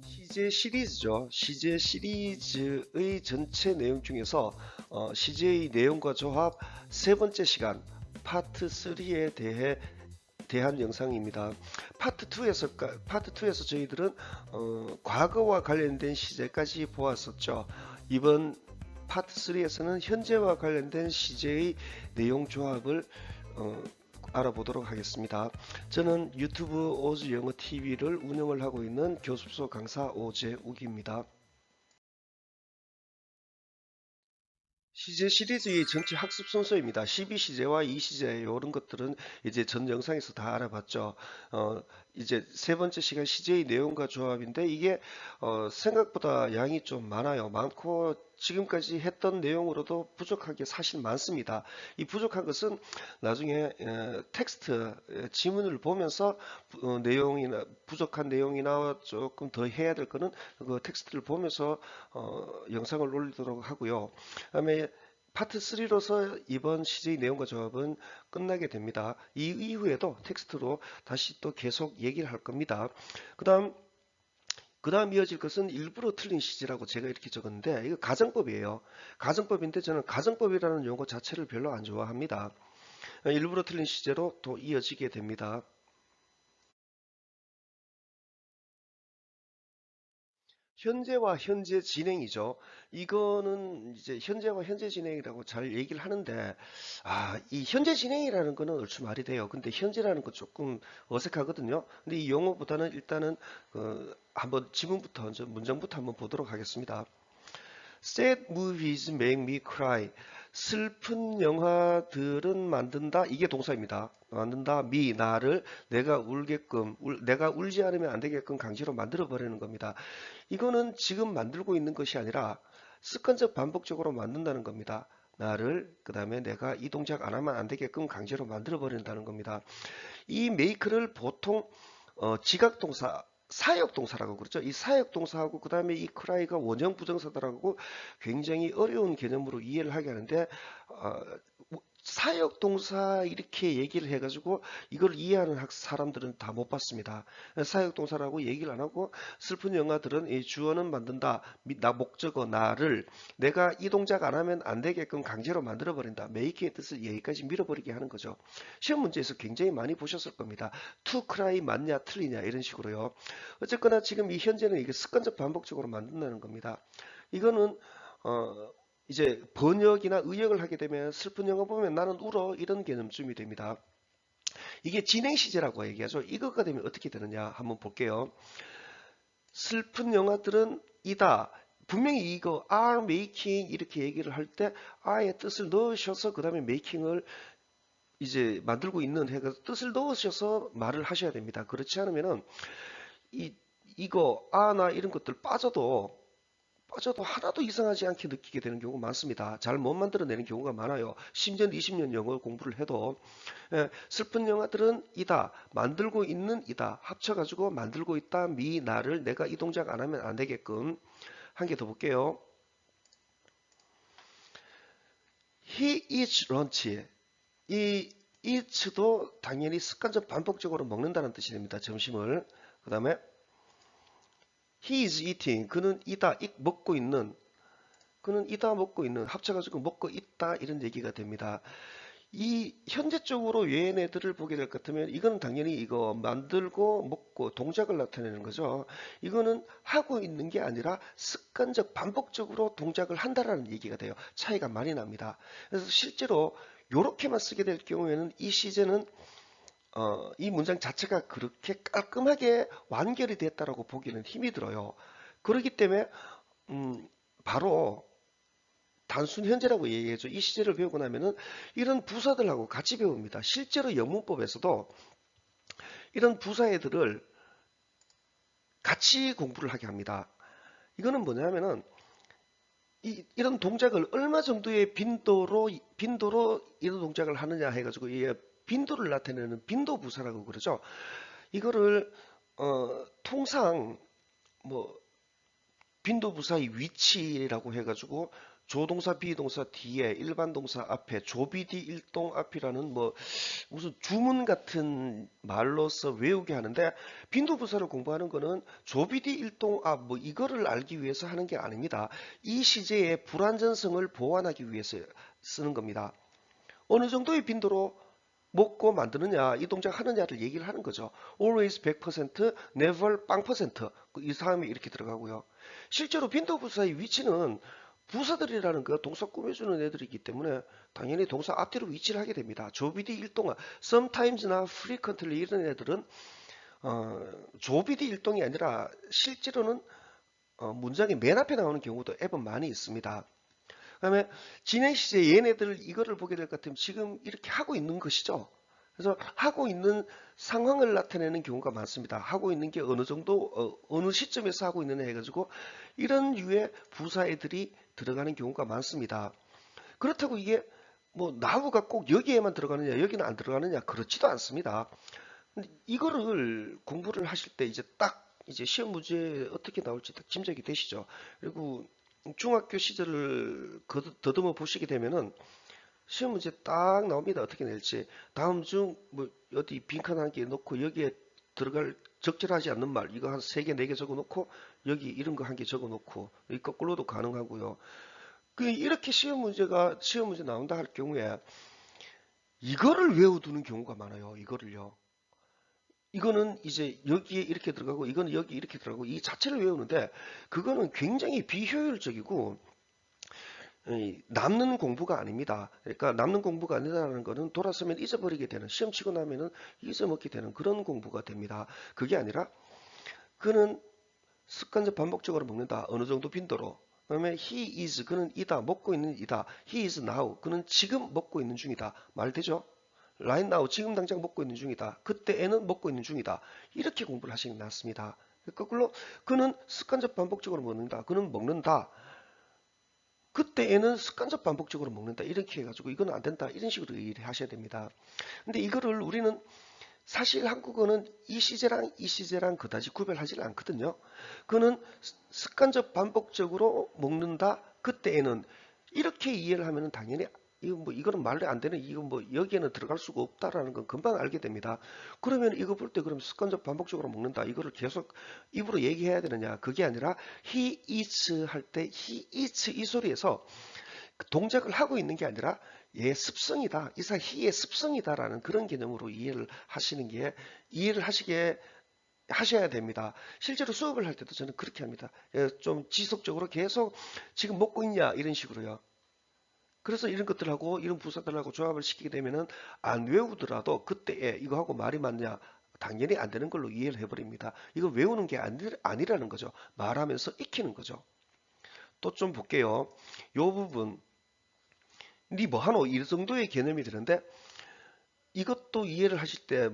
CJ 시리즈죠. CJ 시리즈의 전체 내용 중에서 CJ 내용과 조합 세 번째 시간 파트 3에 대한 영상입니다. 파트 2에서 저희들은 과거와 관련된 시제까지 보았었죠. 이번 파트 3에서는 현재와 관련된 CJ의 내용 조합을 어, 알아보도록 하겠습니다. 저는 유튜브 오즈 영어 TV를 운영을 하고 있는 교습소 강사 오재욱입니다. 시제 시리즈의 전체 학습 순서입니다. 12시제와 2시제 이런 것들은 이제 전 영상에서 다 알아봤죠. 어, 이제 세 번째 시간 시제의 내용과 조합인데 이게 생각보다 양이 좀 많아요. 많고 지금까지 했던 내용으로도 부족하게 사실 많습니다. 이 부족한 것은 나중에 텍스트 지문을 보면서 내용이나 부족한 내용이나 조금 더 해야 될 거는 그 텍스트를 보면서 영상을 올리도록 하고요. 그다음에 파트 3로서 이번 CJ 내용과 조합은 끝나게 됩니다. 이 이후에도 텍스트로 다시 또 계속 얘기를 할 겁니다. 그 다음 이어질 것은 일부러 틀린 CJ라고 제가 이렇게 적었는데 이거 가정법이에요. 가정법인데 저는 가정법이라는 용어 자체를 별로 안 좋아합니다. 일부러 틀린 CJ로 또 이어지게 됩니다. 현재와 현재 진행이죠. 이거는 이제 현재와 현재 진행이라고 잘 얘기를 하는데, 이 현재 진행이라는 거는 얼추 말이 돼요. 근데 현재라는 거 조금 어색하거든요. 근데 이 용어보다는 일단은, 한번 지문부터, 문장부터 한번 보도록 하겠습니다. Sad movies make me cry. 슬픈 영화들은 만든다. 이게 동사입니다. 만든다. me, 나를 내가 울게끔, 내가 울지 않으면 안 되게끔 강제로 만들어 버리는 겁니다. 이거는 지금 만들고 있는 것이 아니라 습관적 반복적으로 만든다는 겁니다. 나를 그 다음에 내가 이 동작 안 하면 안 되게끔 강제로 만들어 버린다는 겁니다. 이 make를 보통 지각동사 사역동사라고 그러죠. 이 사역동사하고 그 다음에 이 cry가 원형 부정사다라고 굉장히 어려운 개념으로 이해를 하게 하는데 어, 사역동사 이렇게 얘기를 해가지고 이걸 이해하는 사람들은 다 못 봤습니다. 사역동사라고 얘기를 안 하고 슬픈 영화들은 이 주어는 만든다. 나 목적어 나를 내가 이 동작 안 하면 안 되게끔 강제로 만들어 버린다. make의 뜻을 여기까지 밀어버리게 하는 거죠. 시험 문제에서 굉장히 많이 보셨을 겁니다. to cry 맞냐 틀리냐 이런 식으로요. 어쨌거나 지금 이 현재는 이게 습관적 반복적으로 만든다는 겁니다. 이거는 어, 이제 번역이나 의역을 하게 되면 슬픈 영화 보면 나는 울어 이런 개념쯤이 됩니다. 이게 진행 시제라고 얘기하죠. 이것가 되면 어떻게 되느냐 한번 볼게요. 슬픈 영화들은 이다. 분명히 이거 are making 이렇게 얘기를 할 때 are의 뜻을 넣으셔서 그 다음에 making을 이제 만들고 있는 해가 뜻을 넣으셔서 말을 하셔야 됩니다. 그렇지 않으면은 이 이거 아나 이런 것들 빠져도 하나도 이상하지 않게 느끼게 되는 경우가 많습니다. 잘 못 만들어내는 경우가 많아요. 10년, 20년 영어 공부를 해도 슬픈 영화들은 이다, 만들고 있는 이다, 합쳐가지고 만들고 있다, 나를 내가 이 동작 안 하면 안 되게끔 한 개 더 볼게요. He eats lunch. 이 eats도 당연히 습관적 반복적으로 먹는다는 뜻이 됩니다. 점심을. 그 다음에 he is eating. 그는 이다, 먹고 있는. 그는 이다 먹고 있는 합쳐가지고 먹고 있다 이런 얘기가 됩니다. 이 현재적으로 얘네들을 보게 될 것 같으면 이거는 당연히 이거 만들고 먹고 동작을 나타내는 거죠. 이거는 하고 있는 게 아니라 습관적 반복적으로 동작을 한다라는 얘기가 돼요. 차이가 많이 납니다. 그래서 실제로 이렇게만 쓰게 될 경우에는 이 시제는 이 문장 자체가 그렇게 깔끔하게 완결이 됐다라고 보기는 힘이 들어요. 그렇기 때문에 바로 단순 현재라고 얘기해줘. 이 시제를 배우고 나면은 이런 부사들하고 같이 배웁니다. 실제로 영문법에서도 이런 부사애들을 같이 공부를 하게 합니다. 이거는 뭐냐면은 이런 동작을 얼마 정도의 빈도로 이런 동작을 하느냐 해가지고 이 빈도를 나타내는 빈도 부사라고 그러죠. 이거를 통상 뭐 빈도 부사의 위치라고 해가지고 조동사 비동사 뒤에 일반 동사 앞에 조비디 일동 앞이라는 뭐 무슨 주문 같은 말로서 외우게 하는데 빈도부사를 공부하는 거는 조비디 일동 앞 뭐 이거를 알기 위해서 하는 게 아닙니다. 이 시제의 불완전성을 보완하기 위해서 쓰는 겁니다. 어느 정도의 빈도로 먹고 만드느냐, 이 동작 하느냐를 얘기를 하는 거죠. always 100%, never 0%. 이 사람이 이렇게 들어가고요. 실제로 빈도부사의 위치는 부사들이라는 거 동사 꾸며주는 애들이기 때문에 당연히 동사 앞뒤로 위치를 하게 됩니다. 조비디 일동아, sometimes나 frequently 이런 애들은 조비디 일동이 아니라 실제로는 문장의 맨 앞에 나오는 경우도 앱은 많이 있습니다. 그다음에 진행 시제 얘네들 이거를 보게 될 것 같으면 지금 이렇게 하고 있는 것이죠. 그래서 하고 있는 상황을 나타내는 경우가 많습니다. 하고 있는 게 어느 정도 어느 시점에서 하고 있느냐 해가지고 이런 류의 부사애들이 들어가는 경우가 많습니다. 그렇다고 이게 뭐 now가 꼭 여기에만 들어가느냐 여기는 안 들어가느냐 그렇지도 않습니다. 근데 이거를 공부를 하실 때 이제 딱 이제 시험 문제 어떻게 나올지 딱 짐작이 되시죠. 그리고 중학교 시절을 더듬어 보시게 되면은 시험 문제 딱 나옵니다. 어떻게 낼지. 다음 중 뭐 어디 빈칸 한 개 놓고 여기에 들어갈 적절하지 않는 말 이거 한 3개, 4개 적어 놓고 여기 이런 거 한 개 적어 놓고 이 거꾸로도 가능하고요. 그 이렇게 시험 문제 나온다 할 경우에 이거를 외워두는 경우가 많아요. 이거를요. 이거는 이제 여기에 이렇게 들어가고 이거는 여기 이렇게 들어가고 이 자체를 외우는데 그거는 굉장히 비효율적이고 남는 공부가 아닙니다. 그러니까 남는 공부가 아니라는 거는 돌아서면 잊어버리게 되는 시험 치고 나면은 잊어먹게 되는 그런 공부가 됩니다. 그게 아니라 그는 습관적 반복적으로 먹는다. 어느 정도 빈도로. 그다음에 he is 그는 이다 먹고 있는 이다. he is now 그는 지금 먹고 있는 중이다. 말되죠? right now 지금 당장 먹고 있는 중이다. 그때에는 먹고 있는 중이다. 이렇게 공부를 하시는 게 낫습니다. 거꾸로 그는 습관적 반복적으로 먹는다. 그는 먹는다. 그때에는 습관적 반복적으로 먹는다. 이렇게 해가지고 이건 안 된다. 이런 식으로 얘기를 하셔야 됩니다. 근데 이거를 우리는 사실 한국어는 이 시제랑 그다지 구별하지 않거든요. 그는 습관적 반복적으로 먹는다. 그때에는 이렇게 이해를 하면 당연히 이거는 말이 안 되는 이거 뭐 여기에는 들어갈 수가 없다라는 건 금방 알게 됩니다. 그러면 이거 볼 때 그럼 습관적 반복적으로 먹는다. 이거를 계속 입으로 얘기해야 되느냐? 그게 아니라 he eats 할 때 he eats 이 소리에서 그 동작을 하고 있는 게 아니라 얘의 습성이다. 이사 he의 습성이다라는 그런 개념으로 이해를 하시게 하셔야 됩니다. 실제로 수업을 할 때도 저는 그렇게 합니다. 좀 지속적으로 계속 지금 먹고 있냐 이런 식으로요. 그래서 이런 것들하고 이런 부사들하고 조합을 시키게 되면은 안 외우더라도 그때에 이거하고 말이 맞냐 당연히 안 되는 걸로 이해를 해버립니다. 이거 외우는 게 아니라는 거죠. 말하면서 익히는 거죠. 또 좀 볼게요. 요 부분 니 뭐하노 이 정도의 개념이 되는데 이것도 이해를 하실 때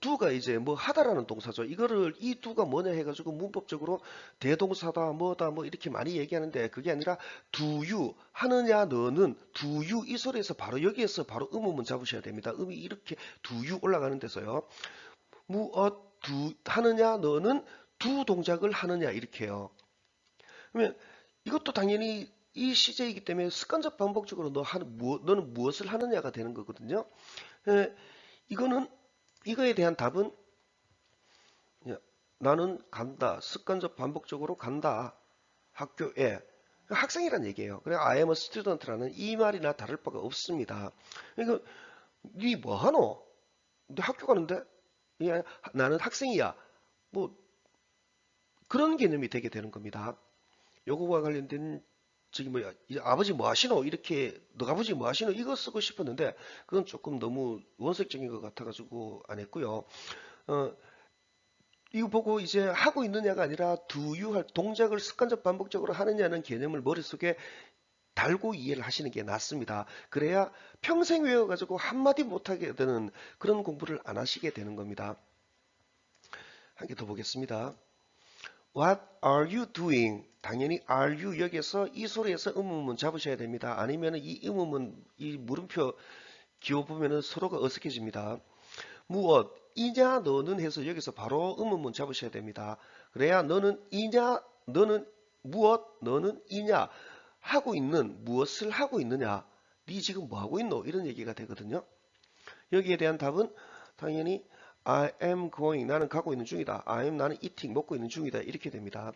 두가 이제 뭐 하다라는 동사죠. 이거를 이 두가 뭐냐 해가지고 문법적으로 대동사다 뭐다 뭐 이렇게 많이 얘기하는데 그게 아니라 두유 하느냐 너는 두유 이 소리에서 바로 여기에서 바로 음음은 잡으셔야 됩니다. 음이 이렇게 두유 올라가는 데서요. 두 하느냐 너는 두 동작을 하느냐 이렇게요. 그러면 이것도 당연히 이 시제이기 때문에 습관적 반복적으로 너는 무엇을 하느냐가 되는 거거든요. 이거는 이거에 대한 답은 나는 간다. 습관적 반복적으로 간다. 학교에. 학생이란 얘기예요. 그래 I am a student라는 이 말이나 다를 바가 없습니다. 그러니까 니 뭐하노? 너 학교 가는데? 나는 학생이야. 뭐 그런 개념이 되게 되는 겁니다. 요거와 관련된 저기 뭐야 아버지 뭐 하시노 이렇게 너 아버지 뭐 하시노 이거 쓰고 싶었는데 그건 조금 너무 원색적인 것 같아가지고 안 했고요. 이거 보고 이제 하고 있느냐가 아니라 두유할 동작을 습관적 반복적으로 하느냐는 개념을 머릿속에 달고 이해를 하시는 게 낫습니다. 그래야 평생 외워가지고 한마디 못하게 되는 그런 공부를 안 하시게 되는 겁니다. 한 개 더 보겠습니다. What are you doing? 당연히 are you 여기서 이 소리에서 음음은 잡으셔야 됩니다. 아니면 이 음음은 이 물음표 기호 보면은 서로가 어색해집니다. 무엇? 이냐 너는 해서 여기서 바로 음음은 잡으셔야 됩니다. 그래야 너는 이냐 너는 무엇 너는 이냐 하고 있는 무엇을 하고 있느냐? 네 지금 뭐 하고 있노? 이런 얘기가 되거든요. 여기에 대한 답은 당연히 I am going 나는 가고 있는 중이다. I am 나는 eating 먹고 있는 중이다. 이렇게 됩니다.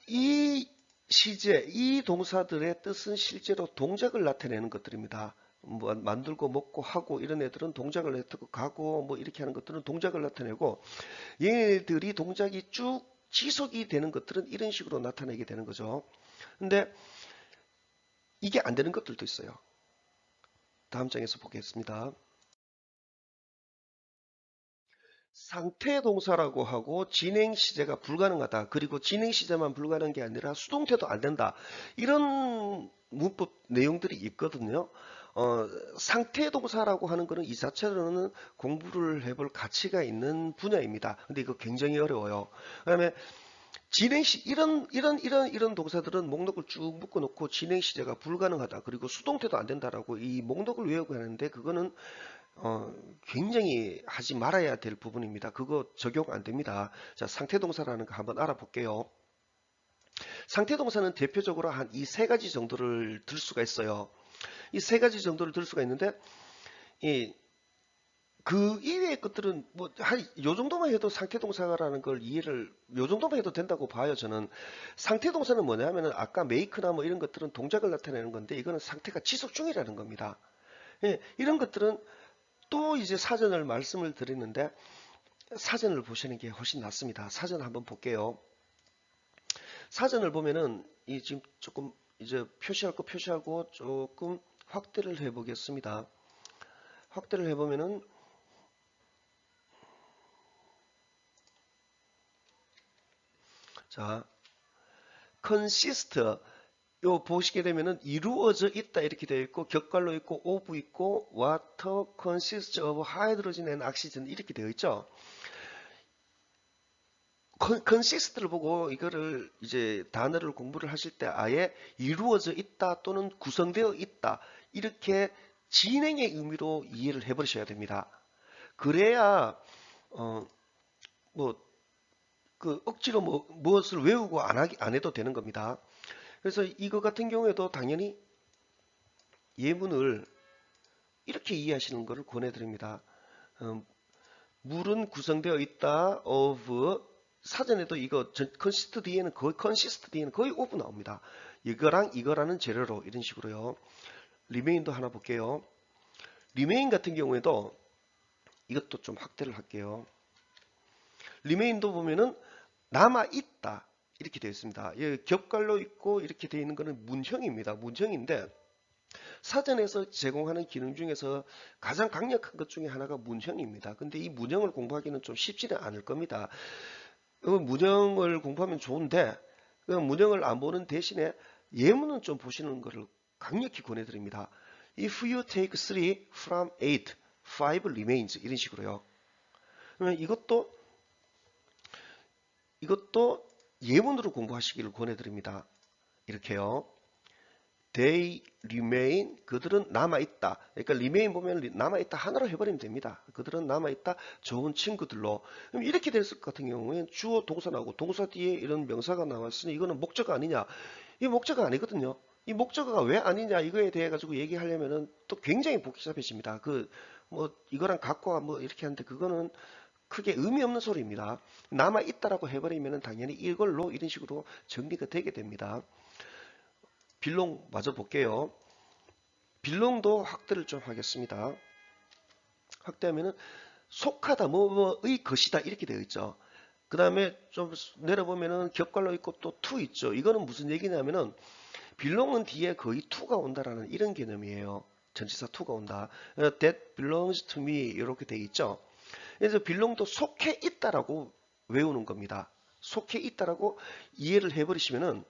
이 시제, 이 동사들의 뜻은 실제로 동작을 나타내는 것들입니다. 뭐 만들고 먹고 하고 이런 애들은 동작을 나타내고 가고 뭐 이렇게 하는 것들은 동작을 나타내고 얘네들이 동작이 쭉 지속이 되는 것들은 이런 식으로 나타내게 되는 거죠. 근데 이게 안 되는 것들도 있어요. 다음 장에서 보겠습니다. 상태 동사라고 하고 진행 시제가 불가능하다. 그리고 진행 시제만 불가능한 게 아니라 수동태도 안 된다. 이런 문법 내용들이 있거든요. 상태 동사라고 하는 것은 이 자체로는 공부를 해볼 가치가 있는 분야입니다. 근데 이거 굉장히 어려워요. 그다음에 진행시 이런 동사들은 목록을 쭉 묶어 놓고 진행 시제가 불가능하다. 그리고 수동태도 안 된다라고 이 목록을 외우고 하는데 그거는 굉장히 하지 말아야 될 부분입니다. 그거 적용 안 됩니다. 자, 상태동사라는 거 한번 알아볼게요. 상태동사는 대표적으로 한 이 세 가지 정도를 들 수가 있어요. 이 세 가지 정도를 들 수가 있는데, 그 이외의 것들은 뭐, 요 정도만 해도 상태동사라는 걸 이해를, 요 정도만 해도 된다고 봐요, 저는. 상태동사는 뭐냐면은 아까 make나 뭐 이런 것들은 동작을 나타내는 건데, 이거는 상태가 지속 중이라는 겁니다. 이런 것들은 또 이제 사전을 말씀을 드리는데 사전을 보시는 게 훨씬 낫습니다. 사전 한번 볼게요. 사전을 보면은 이 지금 조금 이제 표시할 거 표시하고 조금 확대를 해 보겠습니다. 확대를 해 보면은 자, consist 요 보시게 되면은 이루어져 있다 이렇게 되어 있고 격갈로 있고 of 있고 water consists of hydrogen and oxygen 이렇게 되어 있죠. consist를 보고 이거를 이제 단어를 공부를 하실 때 아예 이루어져 있다 또는 구성되어 있다 이렇게 진행의 의미로 이해를 해버리셔야 됩니다. 그래야 뭐 그 억지로 무엇을 외우고 안 해도 되는 겁니다. 그래서 이거 같은 경우에도 당연히 예문을 이렇게 이해하시는 것을 권해드립니다. 물은 구성되어 있다 of 사전에도 이거 consist 뒤에는 거의 of 나옵니다. 이거랑 이거라는 재료로 이런 식으로요. remain도 하나 볼게요. remain 같은 경우에도 이것도 좀 확대를 할게요. remain도 보면은 남아 있다 이렇게 되어 있습니다. 겹갈로 있고 이렇게 되어 있는 것은 문형입니다. 문형인데 사전에서 제공하는 기능 중에서 가장 강력한 것 중에 하나가 문형입니다. 근데 이 문형을 공부하기는 좀 쉽지는 않을 겁니다. 문형을 공부하면 좋은데 문형을 안 보는 대신에 예문은 좀 보시는 것을 강력히 권해드립니다. If you take 3 from 8, 5 remains 이런 식으로요. 그러면 이것도 예문으로 공부하시기를 권해드립니다. 이렇게요. They remain 그들은 남아있다. 그러니까 remain 보면 남아있다 하나로 해버리면 됩니다. 그들은 남아있다 좋은 친구들로. 그럼 이렇게 됐을 것 같은 경우에는 주어 동사 나오고 동사 뒤에 이런 명사가 나왔으니 이거는 목적어 아니냐. 이 목적어 아니거든요. 이 목적어가 왜 아니냐 이거에 대해 가지고 얘기하려면은 또 굉장히 복잡해집니다. 뭐 이거랑 갖고 뭐 이렇게 하는데 그거는 크게 의미 없는 소리입니다. 남아 있다라고 해버리면은 당연히 이걸로 이런 식으로 정리가 되게 됩니다. 빌롱 마저 볼게요. 빌롱도 확대를 좀 하겠습니다. 확대하면은 속하다, 뭐의 것이다 이렇게 되어 있죠. 그 다음에 좀 내려보면은 겹갈로 있고 또 to 있죠. 이거는 무슨 얘기냐면은 belong은 뒤에 거의 to가 온다라는 이런 개념이에요. 전치사 to가 온다. That belongs to me 이렇게 되어 있죠. 그래서 belong도 속해 있다라고 외우는 겁니다. 속해 있다라고 이해를 해버리시면은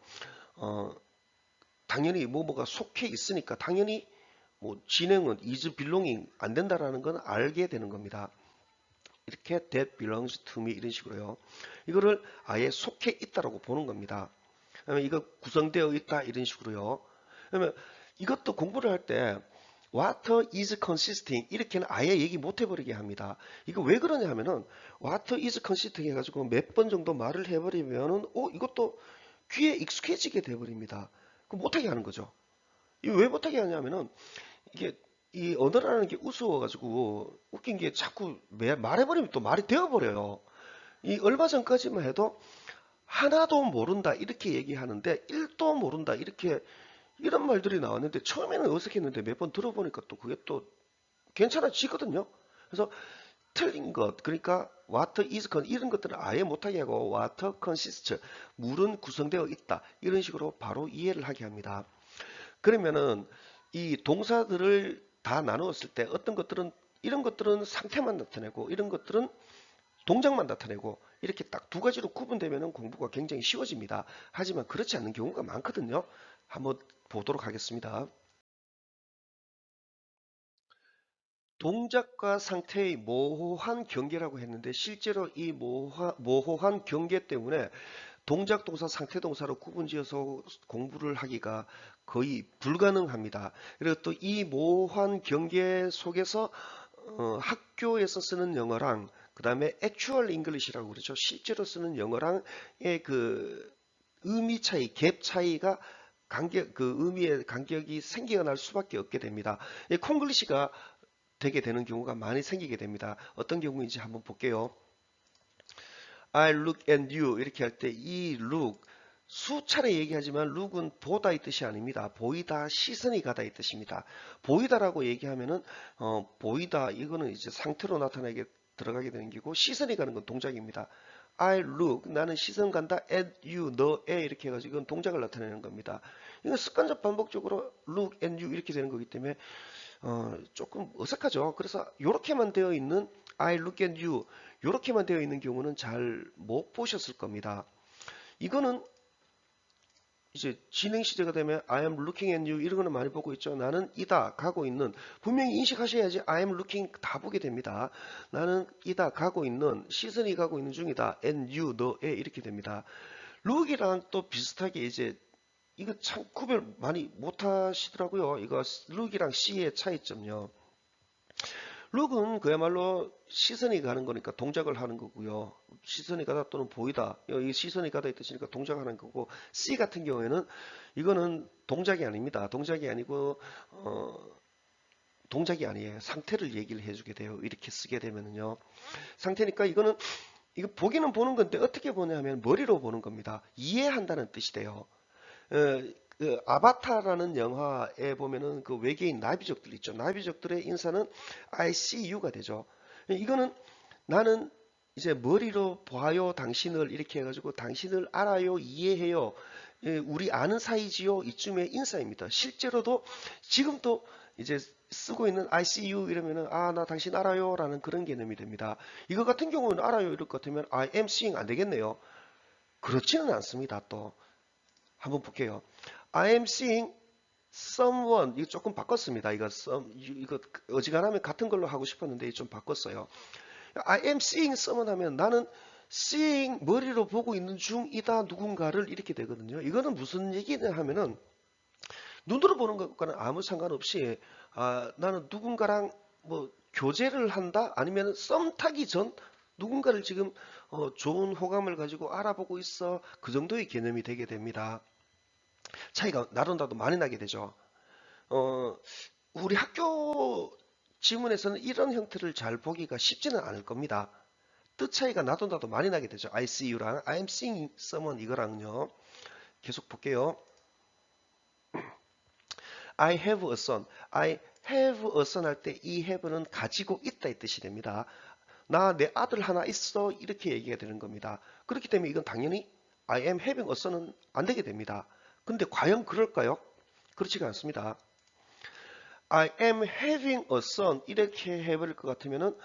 당연히 뭐가 속해 있으니까 당연히 뭐 진행은 is belonging 안 된다라는 건 알게 되는 겁니다. 이렇게 that belongs to me 이런 식으로요. 이거를 아예 속해 있다라고 보는 겁니다. 그러면 이거 구성되어 있다 이런 식으로요. 그러면 이것도 공부를 할 때 water is consisting 이렇게는 아예 얘기 못 해버리게 합니다. 이거 왜 그러냐 하면은 water is consisting 해가지고 몇 번 정도 말을 해버리면은 이것도 귀에 익숙해지게 돼버립니다. 그 못하게 하는 거죠. 이 왜 못하게 하냐면은 이게 이 언어라는 게 우스워가지고 웃긴 게 자꾸 말해버리면 또 말이 되어버려요. 이 얼마 전까지만 해도 하나도 모른다 이렇게 얘기하는데 1도 모른다 이렇게 이런 말들이 나왔는데 처음에는 어색했는데 몇 번 들어보니까 또 그게 또 괜찮아지거든요. 그래서 틀린 것 그러니까 water is con 이런 것들은 아예 못하게 하고 water consists 물은 구성되어 있다 이런 식으로 바로 이해를 하게 합니다. 그러면은 이 동사들을 다 나누었을 때 어떤 것들은 이런 것들은 상태만 나타내고 이런 것들은 동작만 나타내고 이렇게 딱 두 가지로 구분되면 공부가 굉장히 쉬워집니다. 하지만 그렇지 않는 경우가 많거든요. 한번 보도록 하겠습니다. 동작과 상태의 모호한 경계라고 했는데 실제로 이 모호한 경계 때문에 동작 동사 상태 동사로 구분지어서 공부를 하기가 거의 불가능합니다. 그리고 또 이 모호한 경계 속에서 학교에서 쓰는 영어랑 그 다음에 actual English라고 그러죠. 실제로 쓰는 영어랑의 그 의미 차이, 갭 차이가 그 의미의 간격이 생기가 날 수밖에 없게 됩니다. 이 콩글리시가 되게 되는 경우가 많이 생기게 됩니다. 어떤 경우인지 한번 볼게요. I look at you 이렇게 할 때 이 look 수차례 얘기하지만 look은 보다의 뜻이 아닙니다. 보이다, 시선이 가다 이 뜻입니다. 보이다라고 얘기하면은 보이다 이거는 이제 상태로 나타나게 들어가게 되는 거고 시선이 가는 건 동작입니다. I look 나는 시선 간다 at you 너에 이렇게 해가지고 이건 동작을 나타내는 겁니다. 이건 습관적 반복적으로 look at you 이렇게 되는 거기 때문에 조금 어색하죠. 그래서 이렇게만 되어 있는 I look at you 이렇게만 되어 있는 경우는 잘 못 보셨을 겁니다. 이거는 이제 진행 시제가 되면 I am looking at you 이런 거는 많이 보고 있죠. 나는 이다 가고 있는 분명히 인식하셔야지 I am looking 다 보게 됩니다. 나는 이다 가고 있는 시선이 가고 있는 중이다. and you 너에 이렇게 됩니다. look이랑 또 비슷하게 이제 이거 참 구별 많이 못 하시더라고요. 이거 look이랑 see의 차이점요. 룩은 그야말로 시선이 가는 거니까 동작을 하는 거고요. 시선이 가다 또는 보이다. 이 시선이 가다 있으니까 동작하는 거고 C 같은 경우에는 이거는 동작이 아닙니다. 동작이 아니고 동작이 아니에요. 상태를 얘기를 해주게 돼요. 이렇게 쓰게 되면은요. 상태니까 이거는 이거 보기는 보는 건데 어떻게 보냐면 머리로 보는 겁니다. 이해한다는 뜻이 돼요. 그 아바타라는 영화에 보면은 그 외계인 나비족들 있죠. 나비족들의 인사는 I see you가 되죠. 이거는 나는 이제 머리로 봐요 당신을 이렇게 해가지고 당신을 알아요 이해해요 우리 아는 사이지요 이쯤의 인사입니다. 실제로도 지금도 이제 쓰고 있는 I see you 이러면은 아 나 당신 알아요 라는 그런 개념이 됩니다. 이거 같은 경우는 알아요 이럴 것 같으면 I am seeing 안 되겠네요. 그렇지는 않습니다. 또 한번 볼게요. I am seeing someone 이거 조금 바꿨습니다. 이거 어지간하면 같은 걸로 하고 싶었는데 좀 바꿨어요. I am seeing someone 하면 나는 seeing 머리로 보고 있는 중이다 누군가를 이렇게 되거든요. 이거는 무슨 얘기냐 하면은 눈으로 보는 것과는 아무 상관없이 나는 누군가랑 뭐 교제를 한다 아니면 썸 타기 전 누군가를 지금 좋은 호감을 가지고 알아보고 있어 그 정도의 개념이 되게 됩니다. 차이가 나도 많이 나게 되죠. 어, 우리 학교 지문에서는 이런 형태를 잘 보기가 쉽지는 않을 겁니다. 뜻 차이가 나도 많이 나게 되죠. I see you랑 I'm seeing someone 이거랑요. 계속 볼게요. I have a son. I have a son 할 때 이 have는 가지고 있다 이 뜻이 됩니다. 나 내 아들 하나 있어 이렇게 얘기가 되는 겁니다. 그렇기 때문에 이건 당연히 I am having a son은 안 되게 됩니다. 근데 과연 그럴까요? 그렇지가 않습니다. I am having a son 이렇게 해버릴 것 같으면은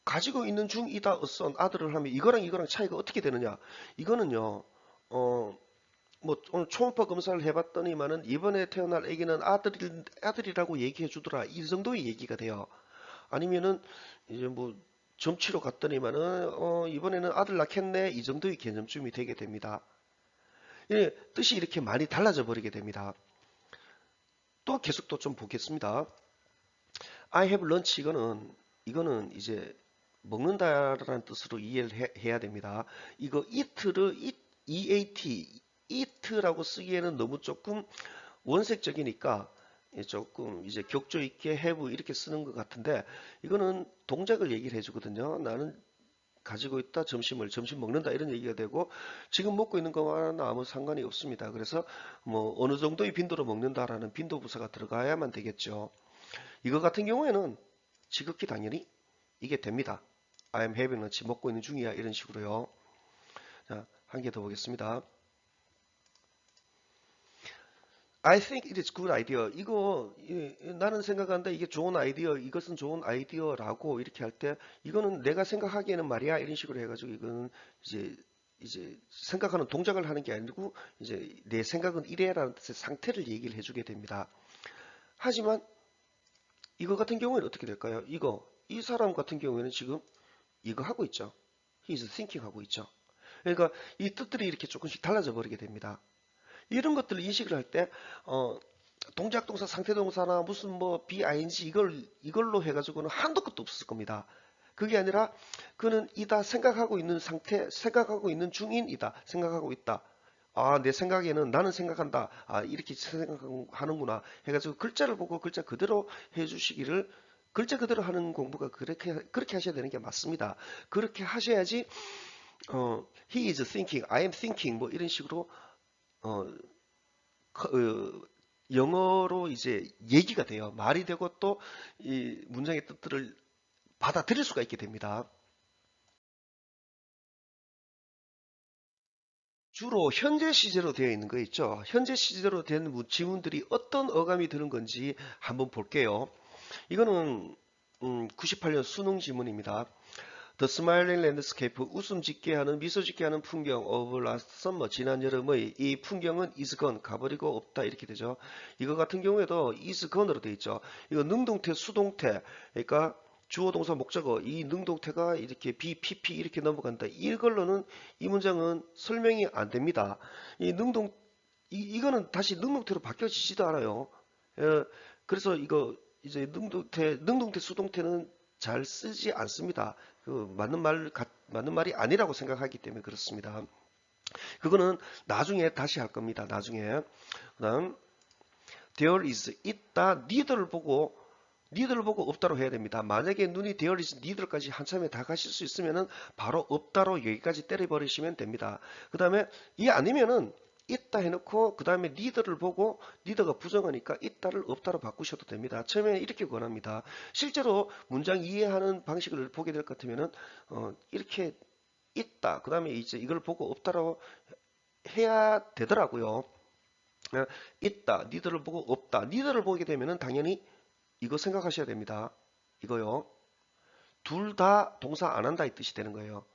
가지고 있는 중이다 a son 아들을 하면 이거랑 차이가 어떻게 되느냐? 이거는요. 뭐 오늘 초음파 검사를 해봤더니만은 이번에 태어날 아기는 아들이라고 얘기해 주더라 이 정도의 얘기가 돼요. 아니면은 이제 뭐 점치러 갔더니만은 이번에는 아들 낳겠네 이 정도의 개념쯤이 되게 됩니다. 예, 뜻이 이렇게 많이 달라져 버리게 됩니다. 또 계속 또 좀 보겠습니다. I have lunch 이거는 이제 먹는다라는 뜻으로 이해를 해야 됩니다. 이거 eat를 eat it라고 쓰기에는 너무 조금 원색적이니까 조금 이제 격조 있게 have 이렇게 쓰는 것 같은데 이거는 동작을 얘기를 해주거든요. 나는 가지고 있다 점심 먹는다 이런 얘기가 되고 지금 먹고 있는 것과는 아무 상관이 없습니다. 그래서 뭐 어느 정도의 빈도로 먹는다라는 빈도 부사가 들어가야만 되겠죠. 이거 같은 경우에는 지극히 당연히 이게 됩니다. I am having lunch 먹고 있는 중이야 이런 식으로요. 자, 한 개 더 보겠습니다. I think it is good idea. 이거 나는 생각한다. 이게 좋은 아이디어. 이것은 좋은 아이디어라고 이렇게 할 때 이거는 내가 생각하기에는 말이야 이런 식으로 해가지고 이거는 이제 생각하는 동작을 하는 게 아니고 이제 내 생각은 이래라는 뜻의 상태를 얘기를 해주게 됩니다. 하지만 이거 같은 경우에는 어떻게 될까요? 이 사람 같은 경우에는 지금 이거 하고 있죠. He is thinking 하고 있죠. 그러니까 이 뜻들이 이렇게 조금씩 달라져 버리게 됩니다. 이런 것들을 인식을 할 때, 동작 동사, 상태 동사나 무슨 뭐 BING 이걸로 해가지고는 한도 끝도 없을 겁니다. 그게 아니라 그는 이다 생각하고 있는 상태, 생각하고 있는 중인이다, 생각하고 있다. 아, 내 생각에는 나는 생각한다. 아, 이렇게 생각하는구나. 해가지고 글자를 보고 글자 그대로 해주시기를 글자 그대로 하는 공부가 그렇게 하셔야 되는 게 맞습니다. 그렇게 하셔야지, he is thinking, I am thinking, 뭐 이런 식으로, 어, 영어로 이제 얘기가 돼요. 말이 되고 또 이 문장의 뜻들을 받아들일 수가 있게 됩니다. 주로 현재 시제로 되어 있는 거 있죠. 현재 시제로 된 지문들이 어떤 어감이 드는 건지 한번 볼게요. 이거는 98년 수능 지문입니다. The smiling landscape, 웃음 짓게 하는, 미소 짓게 하는 풍경 of last summer, 지난 여름의 이 풍경은 is gone, 가버리고 없다 이렇게 되죠. 이거 같은 경우에도 is gone으로 되어 있죠. 이거 능동태, 수동태, 그러니까 주어, 동사, 목적어, 이 능동태가 이렇게 be, pp 이렇게 넘어간다. 이걸로는 이 문장은 설명이 안 됩니다. 이거는 다시 능동태로 바뀌어지지도 않아요. 그래서 이거 이제 능동태, 수동태는 잘 쓰지 않습니다. 맞는 말이 아니라고 생각하기 때문에 그렇습니다. 그거는 나중에 다시 할 겁니다. 나중에. 그다음 there is 있다 neither를 보고 없다로 해야 됩니다. 만약에 눈이 there is neither까지 한참에 다 가실 수 있으면은 바로 없다로 여기까지 때려버리시면 됩니다. 그 다음에 이 아니면은 있다 해놓고 그 다음에 neither를 보고 neither가 부정하니까 있다를 없다로 바꾸셔도 됩니다. 처음에 이렇게 권합니다. 실제로 문장 이해하는 방식을 보게 될 것 같으면은 이렇게 있다 그 다음에 이제 이걸 보고 없다로 해야 되더라고요. 있다 neither를 보고 없다 neither를 보게 되면은 당연히 이거 생각하셔야 됩니다. 이거요. 둘 다 동사 안 한다 이 뜻이 되는 거예요.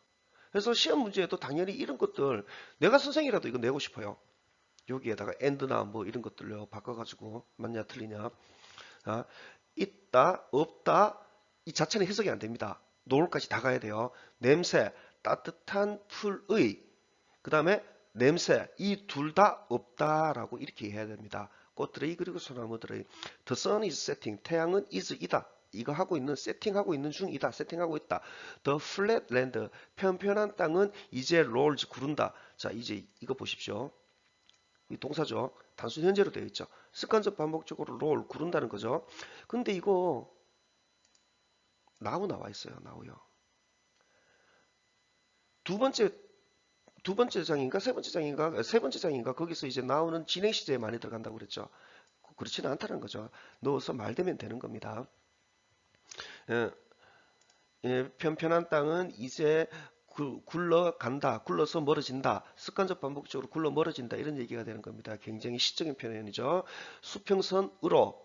그래서 시험 문제에도 당연히 이런 것들 내가 선생이라도 이거 내고 싶어요. 여기에다가 and나 뭐 이런 것들로 바꿔가지고 맞냐 틀리냐. 아, 있다 없다 이 자체는 해석이 안 됩니다. 노을까지 다 가야 돼요. 냄새 따뜻한 풀의 그 다음에 냄새 이 둘 다 없다라고 이렇게 해야 됩니다. 꽃들의 그리고 소나무들의 The sun is setting 태양은 is이다. 이거 하고 있는 세팅하고 있는 중이다. 세팅하고 있다. The flat land 편편한 땅은 이제 rolls 구른다. 자 이제 이거 보십시오. 이 동사죠. 단순 현재로 되어 있죠. 습관적 반복적으로 roll 구른다는 거죠. 근데 이거 now 나와 있어요. now요. 두 번째 장인가 세 번째 장인가 거기서 이제 나오는 진행 시제에 많이 들어간다고 그랬죠. 그렇지는 않다는 거죠. 넣어서 말되면 되는 겁니다. 편편한 땅은 이제 굴러간다, 굴러서 멀어진다, 습관적 반복적으로 굴러 멀어진다 이런 얘기가 되는 겁니다. 굉장히 시적인 표현이죠. 수평선으로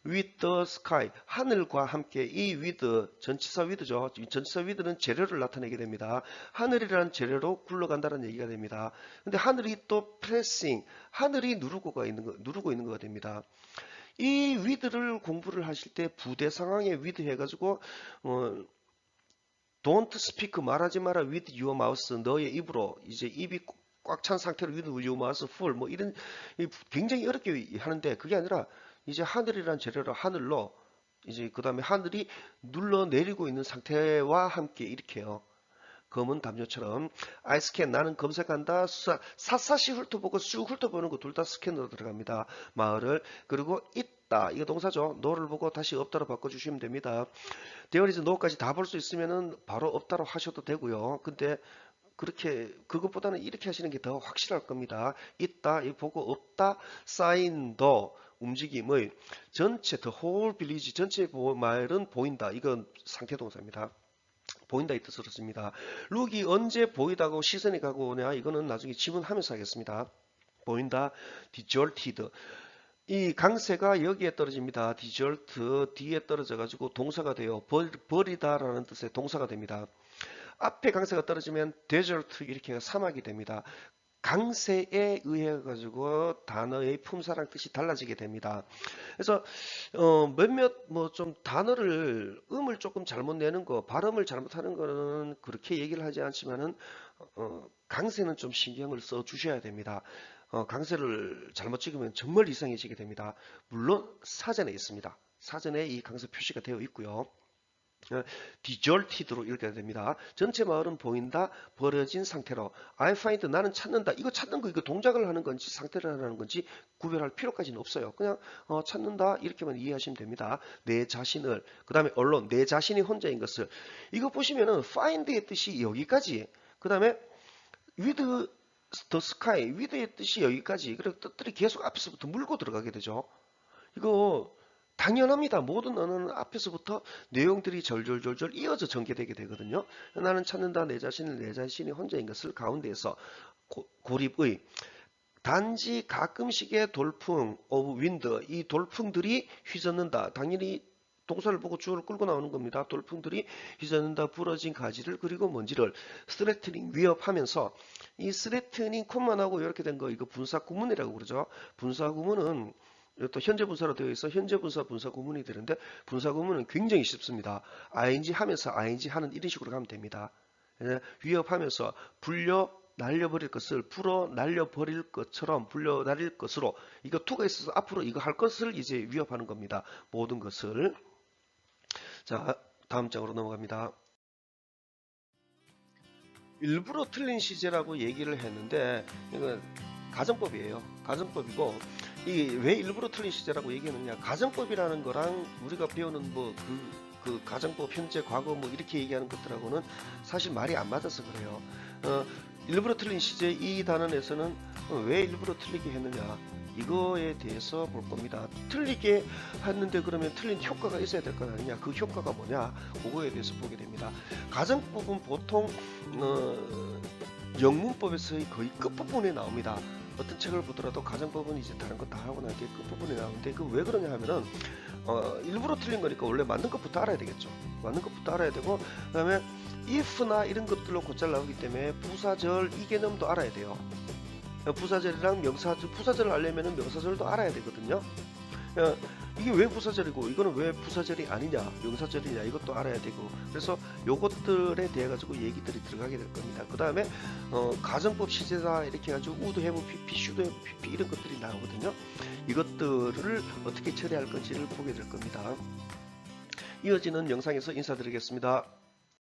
with the sky 하늘과 함께 이 with 전치사 with죠. 전치사 with는 재료를 나타내게 됩니다. 하늘이라는 재료로 굴러간다는 얘기가 됩니다. 근데 하늘이 또 pressing 하늘이 누르고 있는 거가 됩니다. 이 with를 공부를 하실 때 부대 상황에 with 해가지고 don't speak 말하지 마라 with your mouth 너의 입으로 이제 입이 꽉 찬 상태로 with your mouth full 뭐 이런 굉장히 어렵게 하는데 그게 아니라 이제 하늘이란 재료를 하늘로 이제 그 다음에 하늘이 눌러 내리고 있는 상태와 함께 이렇게 해요. 검은 담요처럼. I scan 나는 검색한다. 샅샅이 훑어보고 쑥 훑어보는 거 둘 다 스캔으로 들어갑니다. 마을을. 그리고 있다. 이거 동사죠. no를 보고 다시 없다로 바꿔주시면 됩니다. there is no까지 다 볼 수 있으면은 바로 없다로 하셔도 되고요. 근데 그렇게 그것보다는 이렇게 하시는 게 더 확실할 겁니다. 있다, 이 보고 없다, 쌓인 더 움직임의 전체 the whole village 전체 말은 보인다. 이건 상태 동사입니다. 보인다 이 뜻으로 씁니다. 룩이 언제 보이다고 시선이 가고 오냐 이거는 나중에 지문하면서 하겠습니다. 보인다, deserted 이 강세가 여기에 떨어집니다. desert 뒤에 떨어져 가지고 동사가 돼요. 버리다라는 뜻의 동사가 됩니다. 앞에 강세가 떨어지면 desert 이렇게 사막이 됩니다. 강세에 의해 가지고 단어의 품사랑 뜻이 달라지게 됩니다. 그래서 몇몇 뭐 좀 단어를 음을 조금 잘못 내는 거, 발음을 잘못하는 거는 그렇게 얘기를 하지 않지만은 강세는 좀 신경을 써 주셔야 됩니다. 강세를 잘못 찍으면 정말 이상해지게 됩니다. 물론 사전에 있습니다. 사전에 이 강세 표시가 되어 있고요. deserted로 읽어야 됩니다. 전체 마을은 보인다, 버려진 상태로. I find 나는 찾는다. 이거 찾는 거 이거 동작을 하는 건지 상태를 하는 건지 구별할 필요까지는 없어요. 그냥 찾는다 이렇게만 이해하시면 됩니다. 내 자신을. 그 다음에 alone 내 자신이 혼자인 것을. 이거 보시면은 find의 뜻이 여기까지. 그 다음에 with the sky with의 뜻이 여기까지. 그리고 뜻들이 계속 앞에서부터 물고 들어가게 되죠. 이거 당연합니다. 모든 언어는 앞에서부터 내용들이 절절절절 이어져 전개되게 되거든요. 나는 찾는다 내 자신을 내 자신이 혼자인 것을 가운데에서 고립의 단지 가끔씩의 돌풍 of wind 이 돌풍들이 휘젓는다. 당연히 동사를 보고 주어를 끌고 나오는 겁니다. 돌풍들이 휘젓는다 부러진 가지를 그리고 먼지를 threatening 위협하면서 이 threatening 콤만하고 이렇게 된 거 이거 분사 구문이라고 그러죠. 분사 구문은 또 현재 분사로 되어 있어 현재 분사 분사 구문이 되는데 분사 구문은 굉장히 쉽습니다. ing 하면서 ing 하는 이런 식으로 가면 됩니다. 위협하면서 불려 날려버릴 것을 풀어 날려버릴 것처럼 불려 날릴 것으로 이거 to가 있어서 앞으로 이거 할 것을 이제 위협하는 겁니다. 모든 것을. 자, 다음 장으로 넘어갑니다. 일부러 틀린 시제라고 얘기를 했는데 이건 가정법이에요. 가정법이고 이게 왜 일부러 틀린 시제라고 얘기했느냐. 가정법이라는 거랑 우리가 배우는 뭐 그 가정법 현재 과거 뭐 이렇게 얘기하는 것들하고는 사실 말이 안 맞아서 그래요. 일부러 틀린 시제 이 단원에서는 왜 일부러 틀리게 했느냐 이거에 대해서 볼 겁니다. 틀리게 했는데 그러면 틀린 효과가 있어야 될 건 아니냐. 그 효과가 뭐냐 그거에 대해서 보게 됩니다. 가정법은 보통 영문법에서의 거의 끝부분에 나옵니다. 어떤 책을 보더라도 가정법은 이제 다른 거 다 하고 나게 끝부분에 나오는데 그 왜 그러냐 하면은 일부러 틀린 거니까 원래 맞는 것부터 알아야 되겠죠. 맞는 것부터 알아야 되고 그 다음에 if나 이런 것들로 곧잘 나오기 때문에 부사절 이 개념도 알아야 돼요. 부사절이랑 명사절, 부사절을 알려면 명사절도 알아야 되거든요. 이게 왜 부사절이고 이거는 왜 부사절이 아니냐 명사절이냐 이것도 알아야 되고 그래서 요것들에 대해 가지고 얘기들이 들어가게 될 겁니다. 그 다음에 가정법 시제다 이렇게 해가지고 우드 해부 PP 슈도 해부 PP 이런 것들이 나오거든요. 이것들을 어떻게 처리할 건지를 보게 될 겁니다. 이어지는 영상에서 인사드리겠습니다.